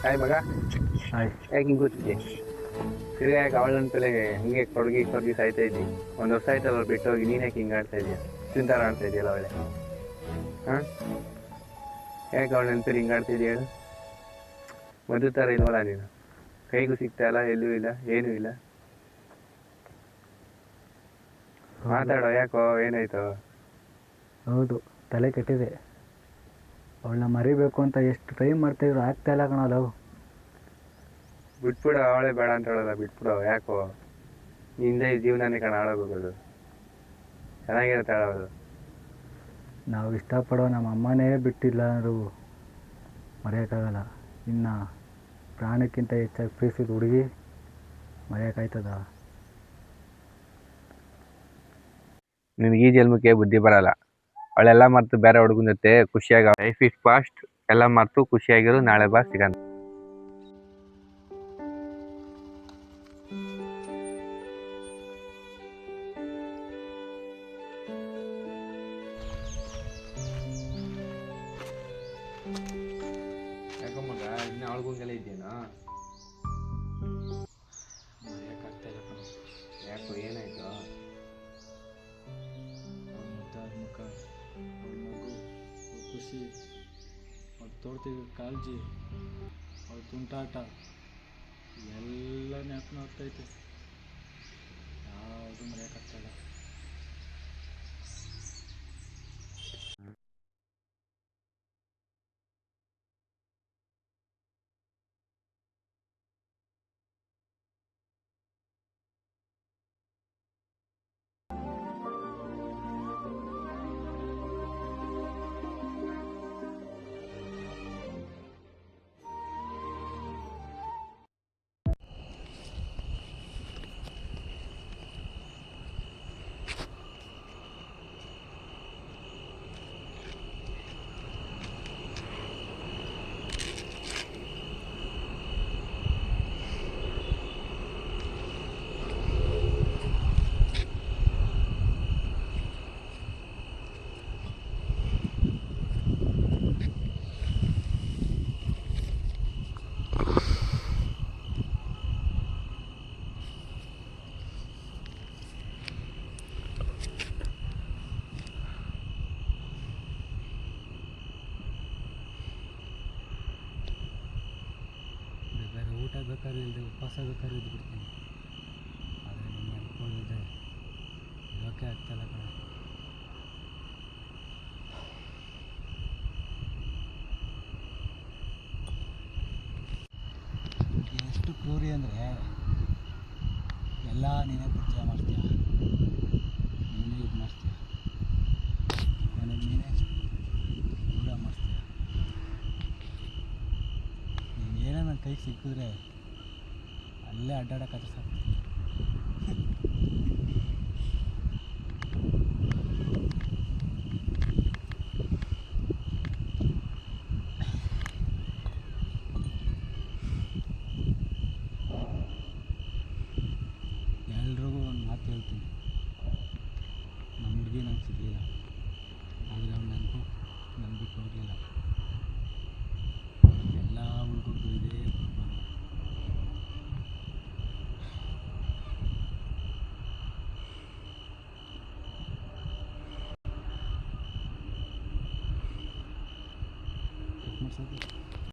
Hi ಮಗ, hi. ಯಾಕೆ ಹಿಂಗೆ ಕೂತಿದ್ದೆ? ತಿರ್ಗಾ ಯಾಕೆ ಅವಳನ್ನ ತಲೆಗೆ ಹಿಂಗೆ ಕೊಡ್ಗಿ ಸಾಯ್ತಾ ಇದ್ದಿ? ಒಂದು ವರ್ಷ ಆಯ್ತಲ್ಲ ಬಿಟ್ಟು ಹೋಗಿ, ನೀನು ಯಾಕೆ ಹಿಂಗೆ ಆಡ್ತಾ ಇದೀಯ? ಚಿಂತಾರ ಆಡ್ತಾ ಇದೆಯಲ್ಲ ಅವಳೆ. ಹಾಂ, ಯಾಕೆ ಅವಳ ನೆನಪಲ್ಲಿ ಹಿಂಗೆ ಆಡ್ತಾ ಇದೆಯಾ ಹೇಳು? ಮದುವೆ ಥರ ಇಲ್ವಲ್ಲ ನೀನು, ಕೈಗೂ ಸಿಗ್ತಾ ಇಲ್ಲ, ಎಲ್ಲೂ ಇಲ್ಲ, ಏನೂ ಇಲ್ಲ. ಮಾತಾಡೋ, ಯಾಕೋ ಏನಾಯ್ತು? ಹೌದು, ತಲೆ ಕೆಟ್ಟಿದೆ. ಅವಳನ್ನ ಮರಿಬೇಕು ಅಂತ ಎಷ್ಟು ಟ್ರೈ ಮಾಡ್ತಾಯಿದ್ರು, ಆಗ್ತಾ ಇಲ್ಲ ಕಣ ಲವ್. ಬಿಟ್ಬಿಡು, ಅವಳೇ ಬೇಡ ಅಂತ ಹೇಳೋಲ್ಲ, ಬಿಟ್ಬಿಡು. ಯಾಕೋ ನಿಂದೆ ಈ ಜೀವನನೇ ಕಣ ಹಾಳಾಗೋಗೋದು. ಚೆನ್ನಾಗಿರುತ್ತೆ ಹಾಳಾಗೋದು. ನಾವು ಇಷ್ಟಪಡೋ ನಮ್ಮ ಅಮ್ಮನೇ ಬಿಟ್ಟಿಲ್ಲ ಅಂದರೂ ಮರೆಯೋಕ್ಕಾಗಲ್ಲ. ಇನ್ನು ಪ್ರಾಣಕ್ಕಿಂತ ಹೆಚ್ಚಾಗಿ ಪ್ರೀತಿಸಿದ ಹುಡುಗಿ ಮರೆಯೋಕ್ಕಾಯ್ತದ? ನಿನಗೆ ಈ ಜನ್ಮಕ್ಕೆ ಬುದ್ಧಿ ಬರಲ್ಲ. ಅವಳೆಲ್ಲ ಮರ್ತು ಬೇರೆ ಹುಡುಗನ ಜೊತೆ ಖುಷಿಯಾಗ ಲೈಫ್ ಇಸ್ ಫಾಸ್ಟ್. ಎಲ್ಲ ಮರ್ತು ಖುಷಿಯಾಗಿರು, ನಾಳೆ ಬಾ ಸಿಗಂತ. ಯಾಕೋ ಮಗ, ಇನ್ನು ಅವಳಿಗೊಂಗೆಲ್ಲ ಇದೆಯೇನೋ? ಮರೆಯೋಕ್ಕಾಗ್ತಾ ಇಲ್ಲ ಕಣ. ಯಾಕೋ ಏನಾಯ್ತು? ಅವ್ಳ ಮುದ್ದಾದ ಮುಖ, ಅವಳ ನಗು, ಅವ್ಳ ಖುಷಿ, ಅವ್ಳು ತೋಡ್ತಿದ್ದ ಕಾಳಜಿ, ಅವ್ಳ ತುಂಟಾಟ ಎಲ್ಲ ಜ್ಞಾಪನ ಆಗ್ತೈತೆ. ಯಾವುದು ಮರೆಯೋಕ್ಕಾಗ್ತಾಯಿಲ್ಲ. ಬೇಕಾದ್ರೆ ಊಟ ಬೇಕಾದ್ರೆ ಇಲ್ಲದೆ ಉಪವಾಸ ಬೇಕಾದ್ರೆ ಇದ್ಬಿಡ್ತೀನಿ. ಆದರೆ ನೀನು ನೆನ್ಕೊಂಡಿದ್ದೆ ಇರೋಕ್ಕೆ ಆಗ್ತಾಯಿಲ್ಲ ಕಣ. ಎಷ್ಟು ಕ್ರೂರಿ ಅಂದರೆ ಎಲ್ಲ ನೀನೇ ಪರಿಚಯ ಮಾಡ್ತೀಯ, ನೀನೇ ಇದು ಮಾಡ್ತೀಯ, ನನಗೆ ನೀನೇ ದೂರ ಮಾಡ್ತೀಯ. ನೀನೇನೋ ನನ್ನ ಕೈಗೆ ಸಿಕ್ಕಿದ್ರೆ ಅಲ್ಲೇ ಅಡ್ಡಾಡೋಕ್ಕಾದ್ರೆ ಸಾಕು. ಎಲ್ರಿಗೂ ಒಂದು ಮಾತು ಹೇಳ್ತೀನಿ, ನಮ್ಮ ಹುಡುಗಿ ನಂಗೆ ಸಿಗಲಿಲ್ಲ, ಆದರೆ ಅವ್ನು ನನಗೂ ನನ್ನ ಬಿಟ್ಟು ಹೋಗಲಿಲ್ಲ. ಎಲ್ಲ ಹುಡುಗರಿಗೂ ಇದೇ ಪ್ರಾಬ್ಲಮ್. ಕಟ್ ಮಾಡ್ಸೋದು.